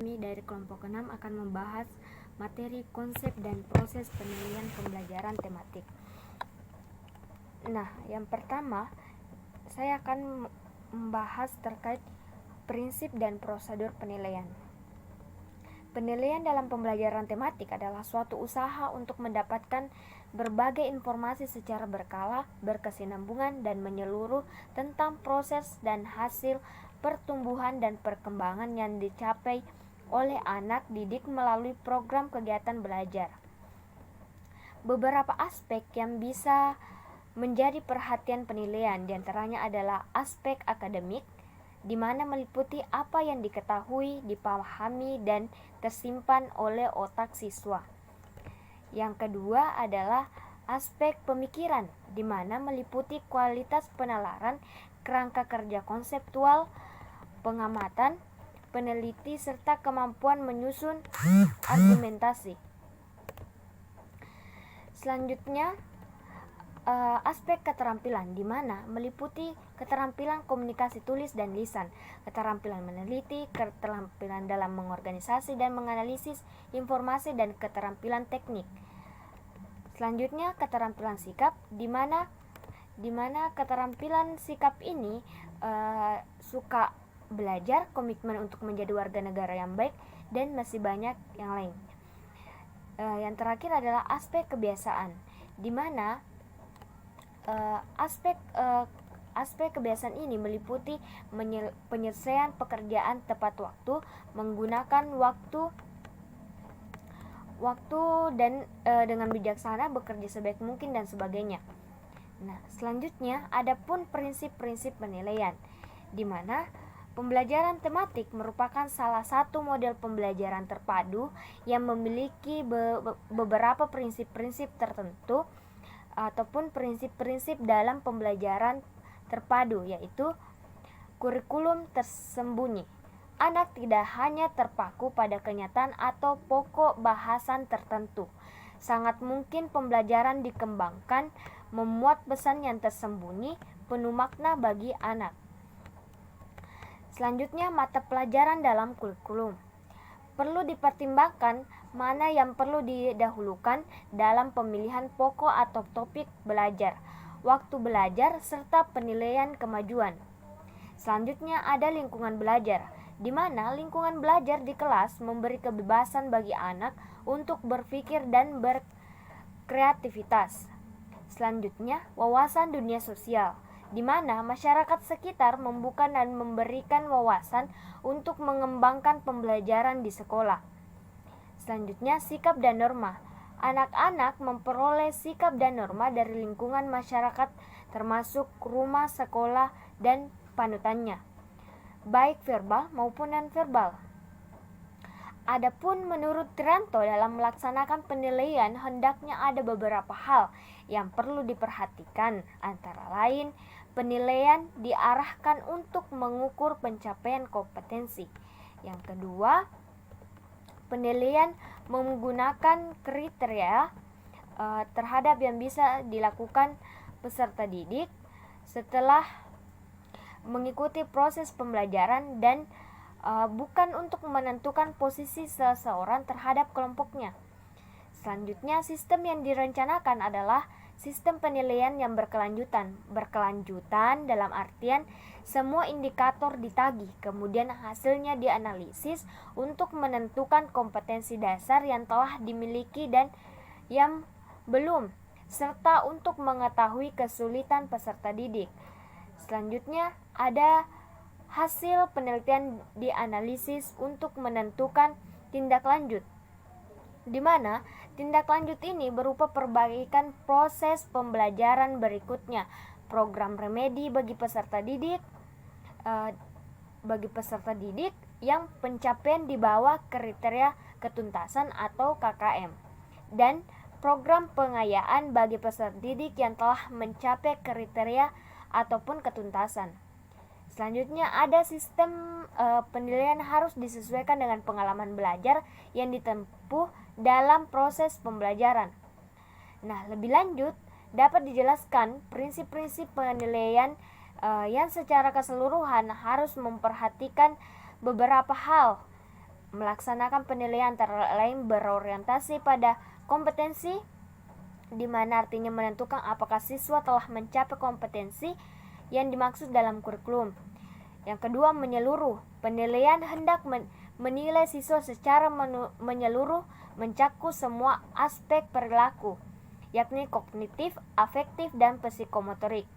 Kami dari kelompok 6 akan membahas materi, konsep, dan proses penilaian pembelajaran tematik. Nah, yang pertama, saya akan membahas terkait prinsip dan prosedur penilaian. Penilaian dalam pembelajaran tematik adalah suatu usaha untuk mendapatkan berbagai informasi secara berkala, berkesinambungan, dan menyeluruh tentang proses dan hasil pertumbuhan dan perkembangan yang dicapai oleh anak didik melalui program kegiatan belajar. Beberapa aspek yang bisa menjadi perhatian penilaian diantaranya adalah aspek akademik, di mana meliputi apa yang diketahui, dipahami, dan tersimpan oleh otak siswa. Yang kedua adalah aspek pemikiran, di mana meliputi kualitas penalaran, kerangka kerja konseptual, pengamatan, peneliti, serta kemampuan menyusun argumentasi. Selanjutnya, aspek keterampilan, di mana meliputi keterampilan komunikasi tulis dan lisan, keterampilan meneliti, keterampilan dalam mengorganisasi dan menganalisis informasi, dan keterampilan teknik. Selanjutnya, keterampilan sikap, di mana keterampilan sikap ini suka belajar, komitmen untuk menjadi warga negara yang baik, dan masih banyak yang lain. Yang terakhir adalah aspek kebiasaan, di mana aspek kebiasaan ini meliputi penyelesaian pekerjaan tepat waktu, menggunakan waktu dan dengan bijaksana, bekerja sebaik mungkin, dan sebagainya. Nah, selanjutnya adapun prinsip-prinsip penilaian, di mana pembelajaran tematik merupakan salah satu model pembelajaran terpadu yang memiliki beberapa prinsip-prinsip tertentu ataupun prinsip-prinsip dalam pembelajaran terpadu, yaitu kurikulum tersembunyi. Anak tidak hanya terpaku pada kenyataan atau pokok bahasan tertentu. Sangat mungkin pembelajaran dikembangkan memuat pesan yang tersembunyi, penuh makna bagi anak. Selanjutnya, mata pelajaran dalam kurikulum. Perlu dipertimbangkan mana yang perlu didahulukan dalam pemilihan pokok atau topik belajar, waktu belajar, serta penilaian kemajuan. Selanjutnya ada lingkungan belajar, di mana lingkungan belajar di kelas memberi kebebasan bagi anak untuk berpikir dan berkreativitas. Selanjutnya, wawasan dunia sosial, di mana masyarakat sekitar membuka dan memberikan wawasan untuk mengembangkan pembelajaran di sekolah. Selanjutnya, sikap dan norma. Anak-anak memperoleh sikap dan norma dari lingkungan masyarakat termasuk rumah, sekolah, dan panutannya, baik verbal maupun non-verbal. Adapun menurut Trianto, dalam melaksanakan penilaian hendaknya ada beberapa hal yang perlu diperhatikan, antara lain penilaian diarahkan untuk mengukur pencapaian kompetensi. Yang kedua, penilaian menggunakan kriteria terhadap yang bisa dilakukan peserta didik setelah mengikuti proses pembelajaran dan bukan untuk menentukan posisi seseorang terhadap kelompoknya. Selanjutnya, sistem yang direncanakan adalah sistem penilaian yang berkelanjutan dalam artian semua indikator ditagih, kemudian hasilnya dianalisis untuk menentukan kompetensi dasar yang telah dimiliki dan yang belum, serta untuk mengetahui kesulitan peserta didik. Selanjutnya, ada hasil penelitian dianalisis untuk menentukan tindak lanjut, di mana tindak lanjut ini berupa perbaikan proses pembelajaran berikutnya, program remedi bagi peserta didik yang pencapaian di bawah kriteria ketuntasan atau KKM, dan program pengayaan bagi peserta didik yang telah mencapai kriteria ataupun ketuntasan. Selanjutnya, ada sistem penilaian harus disesuaikan dengan pengalaman belajar yang ditempuh dalam proses pembelajaran. Nah, lebih lanjut dapat dijelaskan prinsip-prinsip penilaian yang secara keseluruhan harus memperhatikan beberapa hal melaksanakan penilaian antara lain berorientasi pada kompetensi, di mana artinya menentukan apakah siswa telah mencapai kompetensi yang dimaksud dalam kurikulum. Yang kedua, menyeluruh. Penilaian hendak menilai siswa secara menyeluruh, mencakup semua aspek perilaku, yakni kognitif, afektif, dan psikomotorik.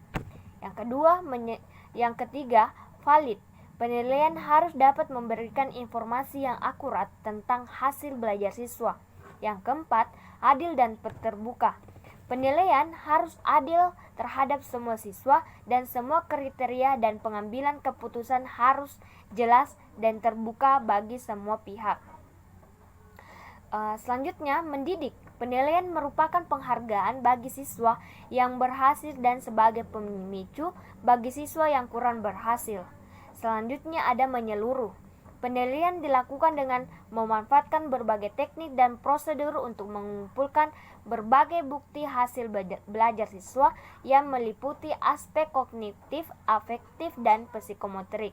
Yang ketiga, valid. Penilaian harus dapat memberikan informasi yang akurat tentang hasil belajar siswa. Yang keempat, adil dan terbuka. Penilaian harus adil terhadap semua siswa dan semua kriteria dan pengambilan keputusan harus jelas dan terbuka bagi semua pihak. Selanjutnya, mendidik. Penilaian merupakan penghargaan bagi siswa yang berhasil dan sebagai pemicu bagi siswa yang kurang berhasil. Selanjutnya ada menyeluruh. Penilaian dilakukan dengan memanfaatkan berbagai teknik dan prosedur untuk mengumpulkan berbagai bukti hasil belajar siswa yang meliputi aspek kognitif, afektif, dan psikomotorik.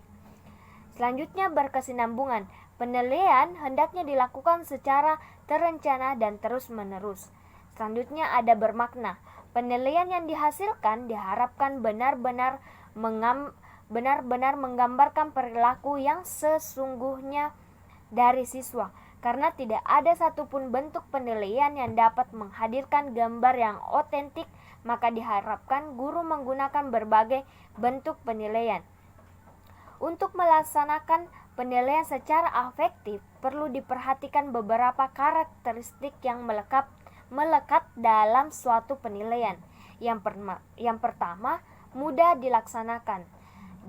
Selanjutnya berkesinambungan. Penilaian hendaknya dilakukan secara terencana dan terus-menerus. Selanjutnya ada bermakna. Penilaian yang dihasilkan diharapkan benar-benar menggambarkan perilaku yang sesungguhnya dari siswa, karena tidak ada satupun bentuk penilaian yang dapat menghadirkan gambar yang otentik, maka diharapkan guru menggunakan berbagai bentuk penilaian. Untuk melaksanakan penilaian secara afektif, perlu diperhatikan beberapa karakteristik yang melekat dalam suatu penilaian. Yang pertama, mudah dilaksanakan.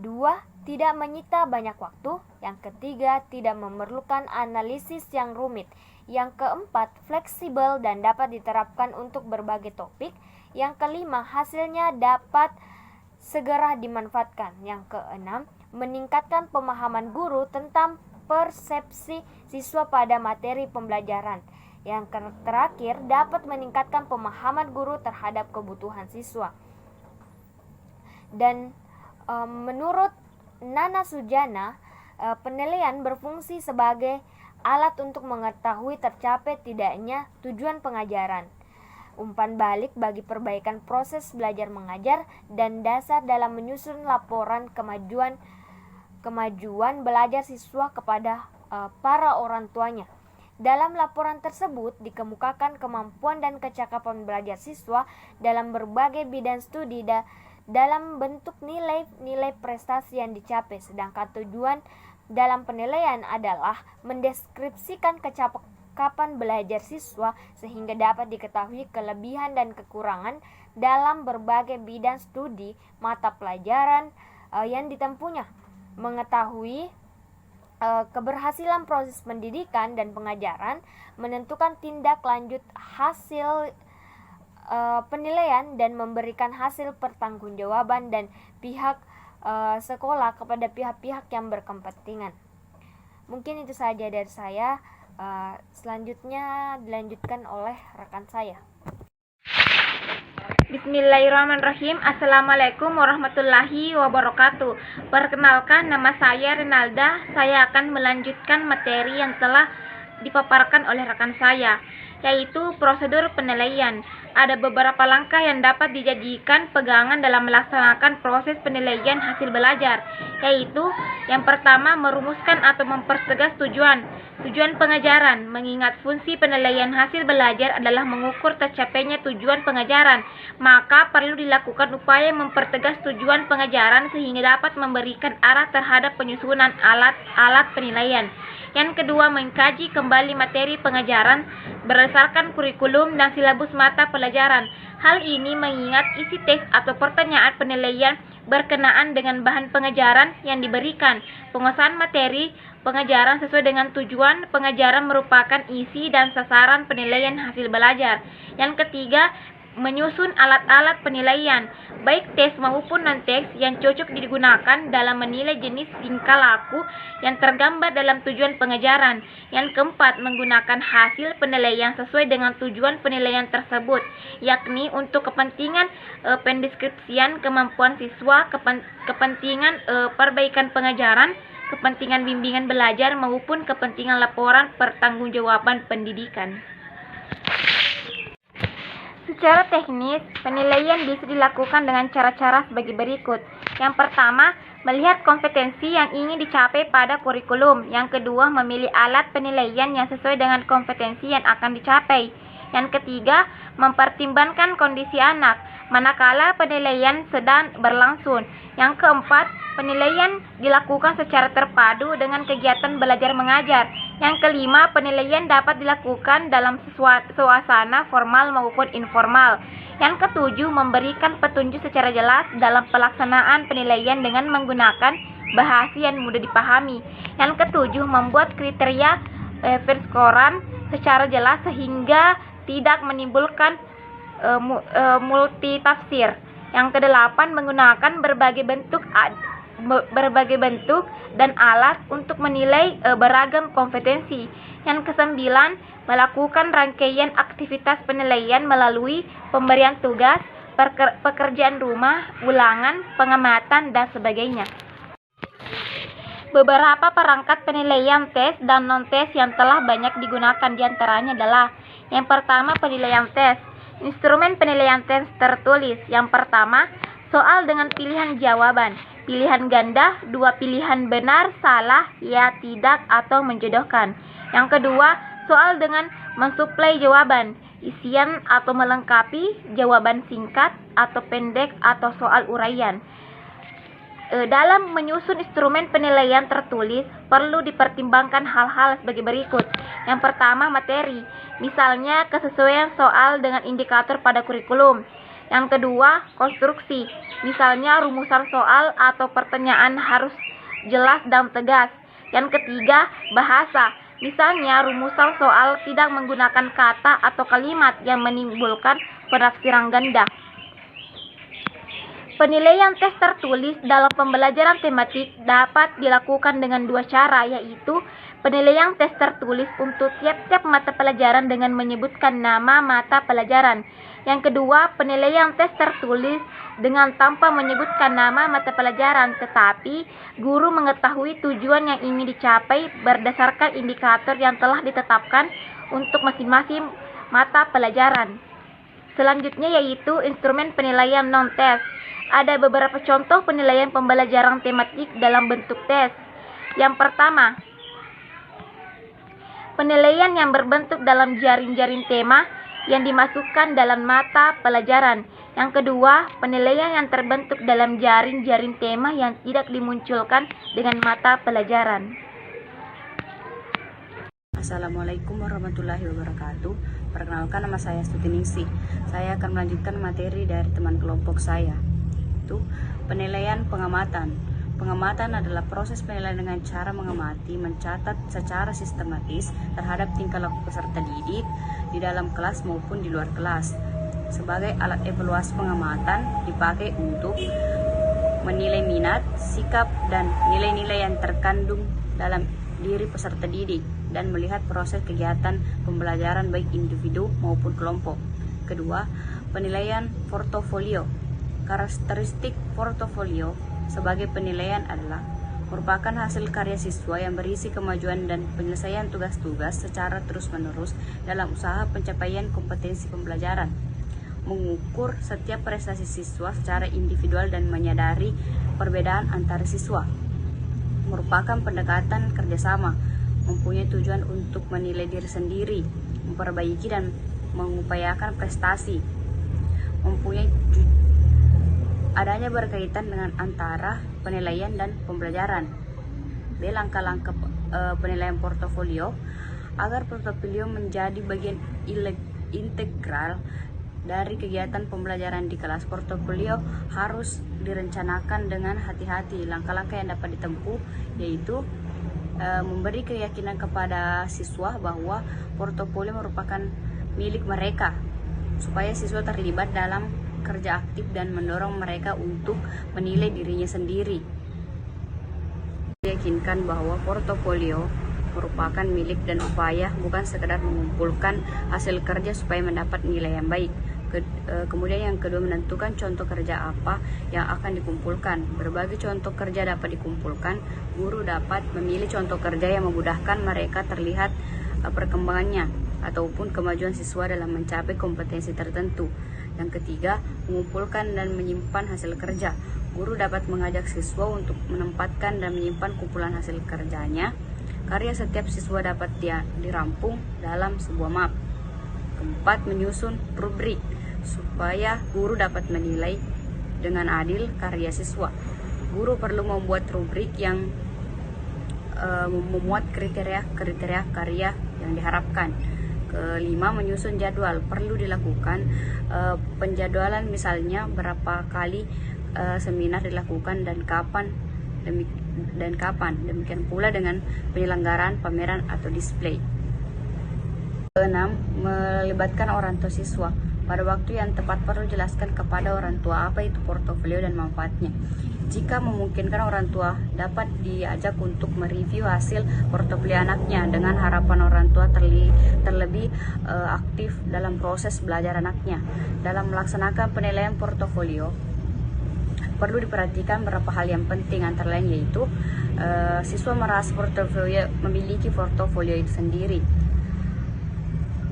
2. Tidak menyita banyak waktu. Yang ketiga, tidak memerlukan analisis yang rumit. Yang keempat, fleksibel dan dapat diterapkan untuk berbagai topik. Yang kelima, hasilnya dapat segera dimanfaatkan. Yang keenam, meningkatkan pemahaman guru tentang persepsi siswa pada materi pembelajaran. Yang terakhir, dapat meningkatkan pemahaman guru terhadap kebutuhan siswa. Dan menurut Nana Sujana, penilaian berfungsi sebagai alat untuk mengetahui tercapai tidaknya tujuan pengajaran, umpan balik bagi perbaikan proses belajar mengajar, dan dasar dalam menyusun laporan kemajuan belajar siswa kepada para orang tuanya. Dalam laporan tersebut dikemukakan kemampuan dan kecakapan belajar siswa dalam berbagai bidang studi dalam bentuk nilai-nilai prestasi yang dicapai, sedangkan tujuan dalam penilaian adalah mendeskripsikan kecakapan belajar siswa sehingga dapat diketahui kelebihan dan kekurangan dalam berbagai bidang studi mata pelajaran yang ditempuhnya, mengetahui keberhasilan proses pendidikan dan pengajaran, menentukan tindak lanjut hasil penilaian, dan memberikan hasil pertanggungjawaban dan pihak sekolah kepada pihak-pihak yang berkepentingan. Mungkin itu saja dari saya. Selanjutnya dilanjutkan oleh rekan saya. Bismillahirrahmanirrahim. Assalamualaikum warahmatullahi wabarakatuh. Perkenalkan, nama saya Renalda. Saya akan melanjutkan materi yang telah dipaparkan oleh rekan saya, yaitu prosedur penilaian. Ada beberapa langkah yang dapat dijadikan pegangan dalam melaksanakan proses penilaian hasil belajar, yaitu yang pertama, merumuskan atau mempertegas tujuan pengajaran. Mengingat fungsi penilaian hasil belajar adalah mengukur tercapainya tujuan pengajaran, maka perlu dilakukan upaya mempertegas tujuan pengajaran sehingga dapat memberikan arah terhadap penyusunan alat-alat penilaian. Yang kedua, mengkaji kembali materi pengajaran berdasarkan kurikulum dan silabus mata pelajaran. Hal ini mengingat isi teks atau pertanyaan penilaian berkenaan dengan bahan pengajaran yang diberikan. Penguasaan materi pengajaran sesuai dengan tujuan pengajaran merupakan isi dan sasaran penilaian hasil belajar. Yang ketiga, menyusun alat-alat penilaian, baik teks maupun non-teks yang cocok digunakan dalam menilai jenis tingkah laku yang tergambar dalam tujuan pengajaran. Yang keempat, menggunakan hasil penilaian sesuai dengan tujuan penilaian tersebut, yakni untuk kepentingan pendeskripsian kemampuan siswa, kepentingan perbaikan pengajaran, kepentingan bimbingan belajar maupun kepentingan laporan pertanggungjawaban pendidikan. Secara teknis, penilaian bisa dilakukan dengan cara-cara sebagai berikut. Yang pertama, melihat kompetensi yang ingin dicapai pada kurikulum. Yang kedua, memilih alat penilaian yang sesuai dengan kompetensi yang akan dicapai. Yang ketiga, mempertimbangkan kondisi anak, manakala penilaian sedang berlangsung. Yang keempat, penilaian dilakukan secara terpadu dengan kegiatan belajar mengajar. Yang kelima, penilaian dapat dilakukan dalam suasana formal maupun informal. Yang ketujuh, memberikan petunjuk secara jelas dalam pelaksanaan penilaian dengan menggunakan bahasa yang mudah dipahami. Yang ketujuh, membuat kriteria perskoran secara jelas sehingga tidak menimbulkan multitafsir. Yang kedelapan, menggunakan berbagai bentuk dan alat untuk menilai beragam kompetensi. Yang kesembilan, melakukan rangkaian aktivitas penilaian melalui pemberian tugas, pekerjaan rumah, ulangan, pengamatan, dan sebagainya. Beberapa perangkat penilaian tes dan non-tes yang telah banyak digunakan diantaranya adalah: yang pertama, penilaian tes. Instrumen penilaian tes tertulis. Yang pertama, soal dengan pilihan jawaban, pilihan ganda, 2 pilihan benar, salah, ya, tidak, atau menjodohkan. Yang kedua, soal dengan mensuplai jawaban, isian atau melengkapi, jawaban singkat atau pendek, atau soal uraian. Dalam menyusun instrumen penilaian tertulis, perlu dipertimbangkan hal-hal sebagai berikut. Yang pertama, materi, misalnya kesesuaian soal dengan indikator pada kurikulum. Yang kedua, konstruksi, misalnya rumusan soal atau pertanyaan harus jelas dan tegas. Yang ketiga, bahasa, misalnya rumusan soal tidak menggunakan kata atau kalimat yang menimbulkan penafsiran ganda. Penilaian tes tertulis dalam pembelajaran tematik dapat dilakukan dengan 2 cara, yaitu penilaian tes tertulis untuk tiap-tiap mata pelajaran dengan menyebutkan nama mata pelajaran. Yang kedua, penilaian tes tertulis dengan tanpa menyebutkan nama mata pelajaran, tetapi guru mengetahui tujuan yang ingin dicapai berdasarkan indikator yang telah ditetapkan untuk masing-masing mata pelajaran. Selanjutnya yaitu instrumen penilaian non-tes. Ada beberapa contoh penilaian pembelajaran tematik dalam bentuk tes. Yang pertama, penilaian yang berbentuk dalam jaring-jaring tema yang dimasukkan dalam mata pelajaran. Yang kedua, penilaian yang terbentuk dalam jaring-jaring tema yang tidak dimunculkan dengan mata pelajaran. Assalamualaikum warahmatullahi wabarakatuh. Perkenalkan, nama saya Stuti. Saya akan melanjutkan materi dari teman kelompok saya, yaitu penilaian pengamatan. Pengamatan adalah proses penilaian dengan cara mengamati, mencatat secara sistematis terhadap tingkah laku peserta didik di dalam kelas maupun di luar kelas. Sebagai alat evaluasi, pengamatan dipakai untuk menilai minat, sikap, dan nilai-nilai yang terkandung dalam diri peserta didik dan melihat proses kegiatan pembelajaran baik individu maupun kelompok. Kedua, penilaian portofolio. Karakteristik portofolio sebagai penilaian adalah merupakan hasil karya siswa yang berisi kemajuan dan penyelesaian tugas-tugas secara terus-menerus dalam usaha pencapaian kompetensi pembelajaran, mengukur setiap prestasi siswa secara individual dan menyadari perbedaan antar siswa, merupakan pendekatan kerjasama, mempunyai tujuan untuk menilai diri sendiri, memperbaiki dan mengupayakan prestasi, mempunyai adanya berkaitan dengan antara penilaian dan pembelajaran. B. Langkah-langkah penilaian portofolio. Agar portofolio menjadi bagian integral dari kegiatan pembelajaran di kelas, portofolio harus direncanakan dengan hati-hati. Langkah-langkah yang dapat ditempuh yaitu memberi keyakinan kepada siswa bahwa portofolio merupakan milik mereka, supaya siswa terlibat dalam kerja aktif dan mendorong mereka untuk menilai dirinya sendiri. Meyakinkan bahwa portofolio merupakan milik dan upaya bukan sekedar mengumpulkan hasil kerja supaya mendapat nilai yang baik. Kemudian yang kedua, menentukan contoh kerja apa yang akan dikumpulkan. Berbagai contoh kerja dapat dikumpulkan. Guru dapat memilih contoh kerja yang memudahkan mereka terlihat perkembangannya ataupun kemajuan siswa dalam mencapai kompetensi tertentu. Yang ketiga, mengumpulkan dan menyimpan hasil kerja. Guru dapat mengajak siswa untuk menempatkan dan menyimpan kumpulan hasil kerjanya. Karya setiap siswa dapat dirampung dalam sebuah map. Keempat, menyusun rubrik supaya guru dapat menilai dengan adil karya siswa. Guru perlu membuat rubrik yang memuat kriteria karya yang diharapkan. Kelima, menyusun jadwal. Perlu dilakukan penjadwalan, misalnya berapa kali seminar dilakukan dan kapan. Demikian pula dengan penyelenggaraan pameran atau display. Keenam, melibatkan orang tua siswa. Pada waktu yang tepat perlu jelaskan kepada orang tua apa itu portofolio dan manfaatnya. Jika memungkinkan, orang tua dapat diajak untuk mereview hasil portofolio anaknya dengan harapan orang tua terlebih aktif dalam proses belajar anaknya. Dalam melaksanakan penilaian portofolio, perlu diperhatikan beberapa hal yang penting, antara lain yaitu siswa merasa memiliki portofolio itu sendiri,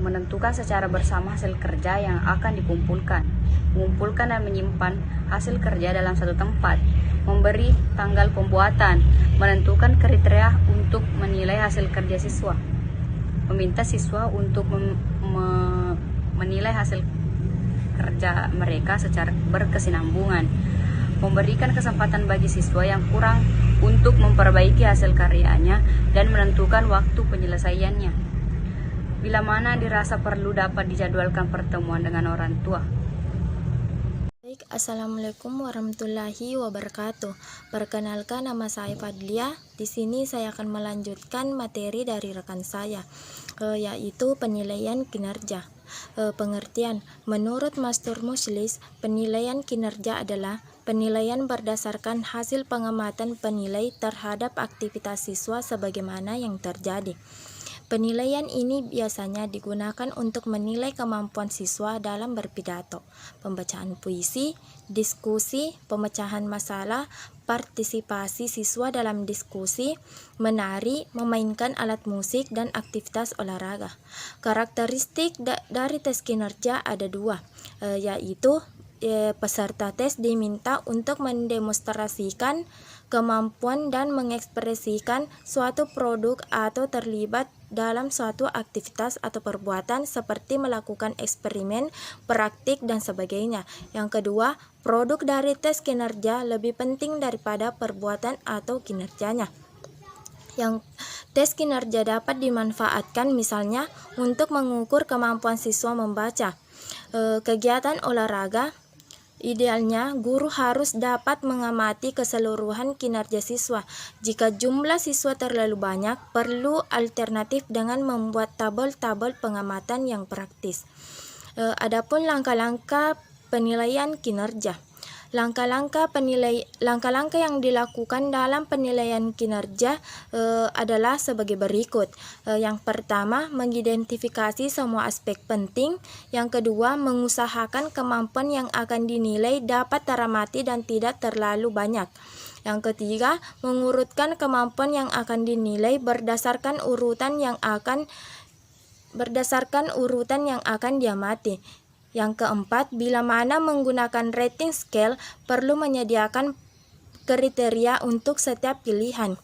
menentukan secara bersama hasil kerja yang akan dikumpulkan, mengumpulkan dan menyimpan hasil kerja dalam satu tempat, memberi tanggal pembuatan, menentukan kriteria untuk menilai hasil kerja siswa, meminta siswa untuk menilai hasil kerja mereka secara berkesinambungan, memberikan kesempatan bagi siswa yang kurang untuk memperbaiki hasil karyanya dan menentukan waktu penyelesaiannya. Bila mana dirasa perlu, dapat dijadwalkan pertemuan dengan orang tua. Baik, Assalamualaikum warahmatullahi wabarakatuh. Perkenalkan, nama saya Fadlia. Di sini saya akan melanjutkan materi dari rekan saya, yaitu penilaian kinerja. Pengertian: menurut Master Muslis, penilaian kinerja adalah penilaian berdasarkan hasil pengamatan penilai terhadap aktivitas siswa sebagaimana yang terjadi. Penilaian ini biasanya digunakan untuk menilai kemampuan siswa dalam berpidato, pembacaan puisi, diskusi, pemecahan masalah, partisipasi siswa dalam diskusi, menari, memainkan alat musik, dan aktivitas olahraga. Karakteristik dari tes kinerja ada dua, yaitu peserta tes diminta untuk mendemonstrasikan kemampuan dan mengekspresikan suatu produk atau terlibat dalam suatu aktivitas atau perbuatan seperti melakukan eksperimen, praktik, dan sebagainya. Yang kedua, produk dari tes kinerja lebih penting daripada perbuatan atau kinerjanya. Yang tes kinerja dapat dimanfaatkan misalnya untuk mengukur kemampuan siswa membaca. Kegiatan olahraga, idealnya guru harus dapat mengamati keseluruhan kinerja siswa. Jika jumlah siswa terlalu banyak, perlu alternatif dengan membuat tabel-tabel pengamatan yang praktis. Adapun langkah-langkah penilaian kinerja. Langkah-langkah yang dilakukan dalam penilaian kinerja adalah sebagai berikut. Yang pertama, mengidentifikasi semua aspek penting. Yang kedua, mengusahakan kemampuan yang akan dinilai dapat teramati dan tidak terlalu banyak. Yang ketiga, mengurutkan kemampuan yang akan dinilai berdasarkan urutan yang akan diamati. Yang keempat, bila mana menggunakan rating scale, perlu menyediakan kriteria untuk setiap pilihan.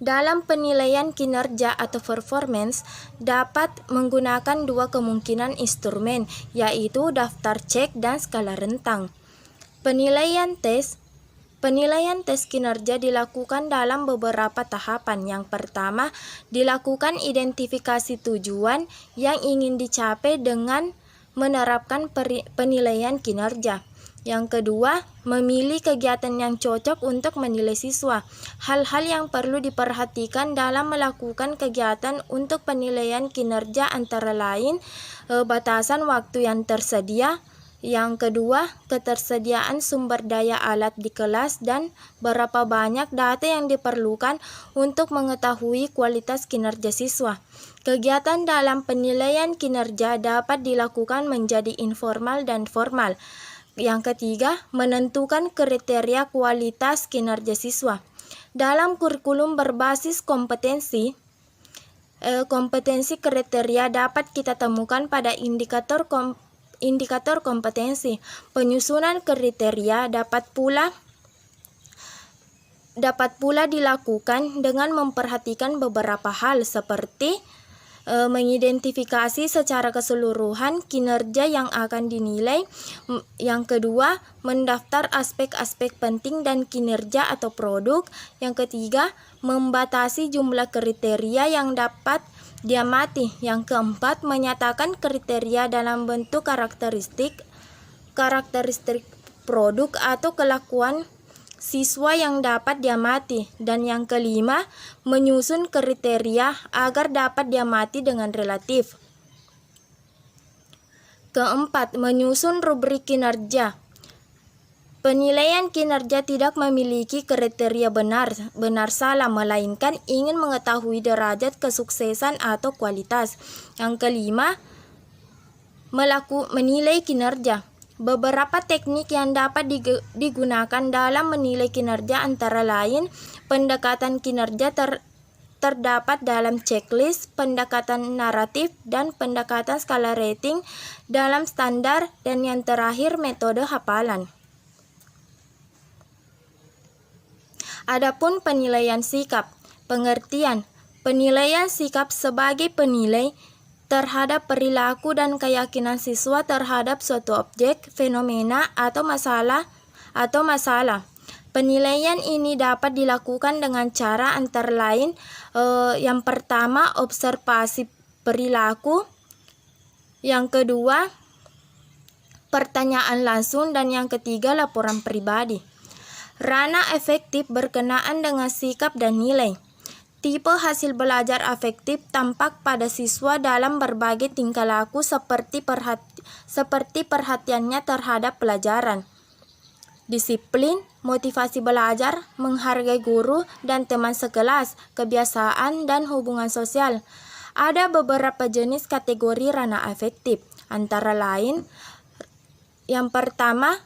Dalam penilaian kinerja atau performance, dapat menggunakan dua kemungkinan instrumen, yaitu daftar cek dan skala rentang. Penilaian tes kinerja dilakukan dalam beberapa tahapan. Yang pertama, dilakukan identifikasi tujuan yang ingin dicapai dengan menerapkan penilaian kinerja. Yang kedua, memilih kegiatan yang cocok untuk menilai siswa. Hal-hal yang perlu diperhatikan dalam melakukan kegiatan untuk penilaian kinerja antara lain batasan waktu yang tersedia, Yang kedua, ketersediaan sumber daya alat di kelas dan berapa banyak data yang diperlukan untuk mengetahui kualitas kinerja siswa. Kegiatan dalam penilaian kinerja dapat dilakukan menjadi informal dan formal. Yang ketiga, menentukan kriteria kualitas kinerja siswa. Dalam kurikulum berbasis kompetensi kriteria dapat kita temukan pada indikator kompetensi. Penyusunan kriteria dapat pula dilakukan dengan memperhatikan beberapa hal seperti mengidentifikasi secara keseluruhan kinerja yang akan dinilai. Yang kedua, mendaftar aspek-aspek penting dan kinerja atau produk. Yang ketiga, membatasi jumlah kriteria yang dapat diamati. Yang keempat, menyatakan kriteria dalam bentuk karakteristik produk atau kelakuan siswa yang dapat diamati. Dan yang kelima, menyusun kriteria agar dapat diamati dengan relatif. Keempat, menyusun rubrik kinerja. Penilaian kinerja tidak memiliki kriteria benar salah, melainkan ingin mengetahui derajat kesuksesan atau kualitas. Yang kelima, menilai kinerja. Beberapa teknik yang dapat digunakan dalam menilai kinerja antara lain pendekatan kinerja terdapat dalam checklist, pendekatan naratif, dan pendekatan skala rating dalam standar, dan yang terakhir metode hafalan. Adapun penilaian sikap, pengertian. Penilaian sikap sebagai penilai terhadap perilaku dan keyakinan siswa terhadap suatu objek, fenomena, atau masalah. Penilaian ini dapat dilakukan dengan cara antara lain yang pertama, observasi perilaku. Yang kedua, pertanyaan langsung, dan yang ketiga, laporan pribadi. Ranah efektif berkenaan dengan sikap dan nilai. Tipe hasil belajar afektif tampak pada siswa dalam berbagai tingkah laku seperti perhatiannya terhadap pelajaran, disiplin, motivasi belajar, menghargai guru dan teman sekelas, kebiasaan, dan hubungan sosial. Ada beberapa jenis kategori ranah afektif, antara lain yang pertama,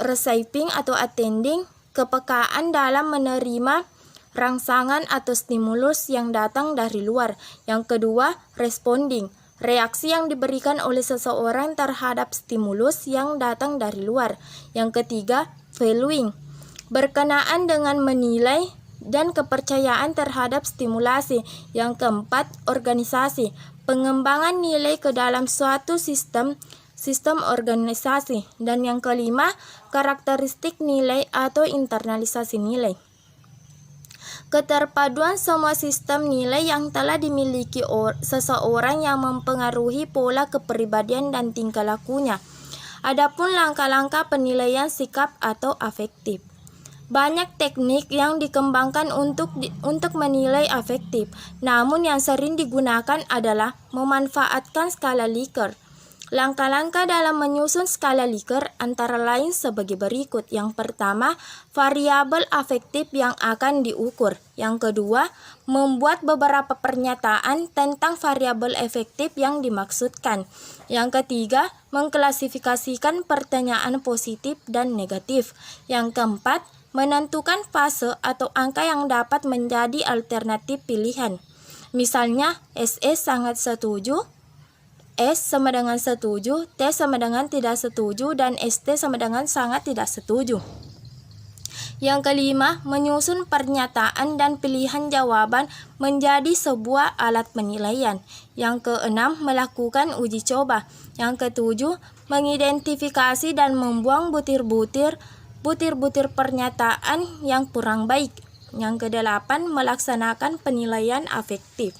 receiving atau attending, kepekaan dalam menerima rangsangan atau stimulus yang datang dari luar. Yang kedua, responding, reaksi yang diberikan oleh seseorang terhadap stimulus yang datang dari luar. Yang ketiga, valuing, berkenaan dengan menilai dan kepercayaan terhadap stimulasi. Yang keempat, organisasi, pengembangan nilai ke dalam suatu sistem organisasi. Dan yang kelima, karakteristik nilai atau internalisasi nilai. Keterpaduan semua sistem nilai yang telah dimiliki seseorang yang mempengaruhi pola kepribadian dan tingkah lakunya. Adapun langkah-langkah penilaian sikap atau afektif. Banyak teknik yang dikembangkan untuk menilai afektif, namun yang sering digunakan adalah memanfaatkan skala Likert. Langkah-langkah dalam menyusun skala Likert antara lain sebagai berikut. Yang pertama, variabel afektif yang akan diukur. Yang kedua, membuat beberapa pernyataan tentang variabel efektif yang dimaksudkan. Yang ketiga, mengklasifikasikan pertanyaan positif dan negatif. Yang keempat, menentukan fase atau angka yang dapat menjadi alternatif pilihan. Misalnya, SE sangat setuju, S sama dengan setuju, T sama dengan tidak setuju, dan ST sama dengan sangat tidak setuju. Yang kelima, menyusun pernyataan dan pilihan jawaban menjadi sebuah alat penilaian. Yang keenam, melakukan uji coba. Yang ketujuh, mengidentifikasi dan membuang butir-butir pernyataan yang kurang baik. Yang kedelapan, melaksanakan penilaian afektif.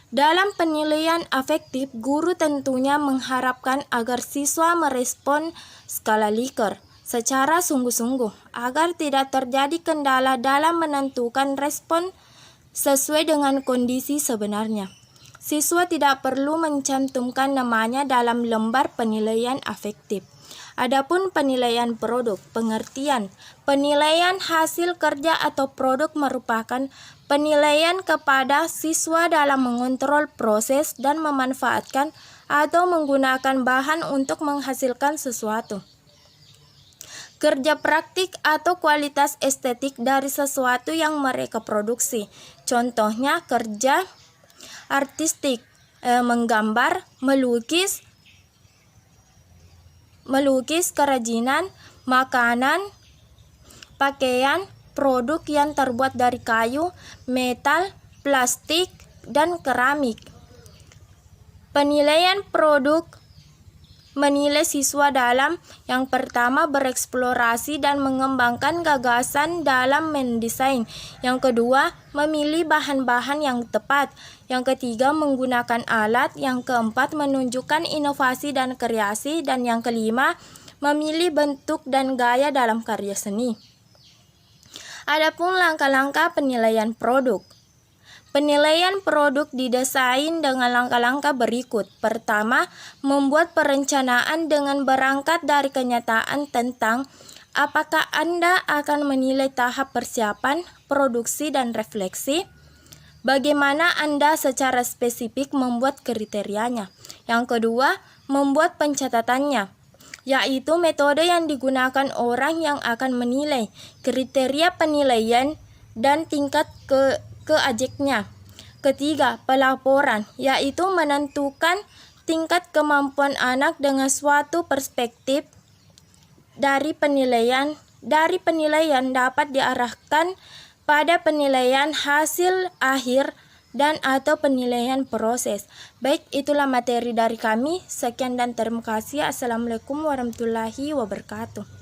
Dalam penilaian afektif, guru tentunya mengharapkan agar siswa merespon skala Likert secara sungguh-sungguh agar tidak terjadi kendala dalam menentukan respon sesuai dengan kondisi sebenarnya. Siswa tidak perlu mencantumkan namanya dalam lembar penilaian afektif. Adapun penilaian produk, pengertian. Penilaian hasil kerja atau produk merupakan penilaian kepada siswa dalam mengontrol proses dan memanfaatkan atau menggunakan bahan untuk menghasilkan sesuatu. Kerja praktik atau kualitas estetik dari sesuatu yang mereka produksi. Contohnya kerja artistik, menggambar, melukis, kerajinan, makanan, pakaian, produk yang terbuat dari kayu, metal, plastik, dan keramik. Penilaian produk menilai siswa dalam yang pertama bereksplorasi dan mengembangkan gagasan dalam mendesain. Yang kedua, memilih bahan-bahan yang tepat. Yang ketiga, menggunakan alat. Yang keempat, menunjukkan inovasi dan kreasi. Dan yang kelima, memilih bentuk dan gaya dalam karya seni. Adapun langkah-langkah penilaian produk. Penilaian produk didesain dengan langkah-langkah berikut. Pertama, membuat perencanaan dengan berangkat dari kenyataan tentang apakah Anda akan menilai tahap persiapan, produksi, dan refleksi. Bagaimana Anda secara spesifik membuat kriterianya. Yang kedua, membuat pencatatannya, yaitu metode yang digunakan orang yang akan menilai, kriteria penilaian, dan tingkat keajeknya. Ketiga, pelaporan, yaitu menentukan tingkat kemampuan anak dengan suatu perspektif dari penilaian. Dari penilaian dapat diarahkan pada penilaian hasil akhir dan atau penilaian proses. Baik, itulah materi dari kami. Sekian dan terima kasih. Assalamualaikum warahmatullahi wabarakatuh.